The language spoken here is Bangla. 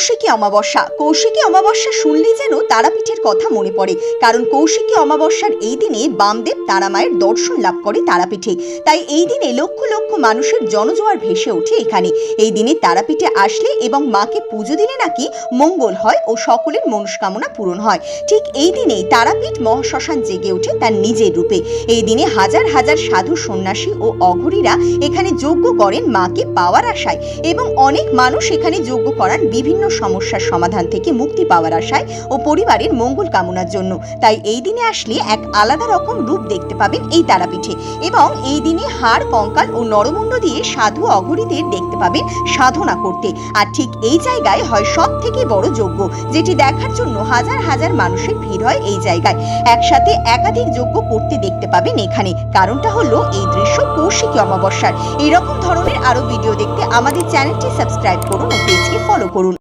কৌশিকী অমাবস্যা শুনলেই যেন তারাপীঠের কথা মনে পড়ে। কারণ কৌশিকী অমাবস্যার এই দিনে বামদেব তারামায়ের দর্শন লাভ করে তারাপীঠে। তাই এই দিনে লক্ষ লক্ষ মানুষের জনজোয়ার ভেসে ওঠে এখানে। এই দিনে তারাপীঠে আসলে এবং মাকে পুজো দিলে নাকি মঙ্গল হয় ও সকলের মনস্কামনা পূরণ হয়। ঠিক এই দিনেই তারাপীঠ মহাশ্মশান জেগে ওঠে তার নিজের রূপে। এই দিনে হাজার হাজার সাধু সন্ন্যাসী ও অঘরীরা এখানে যজ্ঞ করেন মাকে পাওয়ার আশায়, এবং অনেক মানুষ এখানে যজ্ঞ করান বিভিন্ন সমস্যার সমাধান থেকে মুক্তি পাওয়ার আশায় ও পরিবারের মঙ্গল কামনার জন্য। তাই এই দিনে আসলে এক আলাদা রকম রূপ দেখতে পাবেন এই তারাপীঠে। এবং এই দিনে হাড় কঙ্কাল ও নরমুণ্ড দিয়ে সাধু অঘরীদের দেখতে পাবেন সাধনা করতে। আর ঠিক এই জায়গায় হয় সব থেকে বড় যজ্ঞ, যেটি দেখার জন্য হাজার হাজার মানুষের ভিড় হয় এই জায়গায়। একসাথে একাধিক যজ্ঞ করতে দেখতে পাবেন এখানে। কারণটা হলো এই দৃশ্য কৌশিকী অমাবস্যার। এইরকম ধরনের আরো ভিডিও দেখতে আমাদের চ্যানেলটি সাবস্ক্রাইব করুন ও পেজকে ফলো করুন।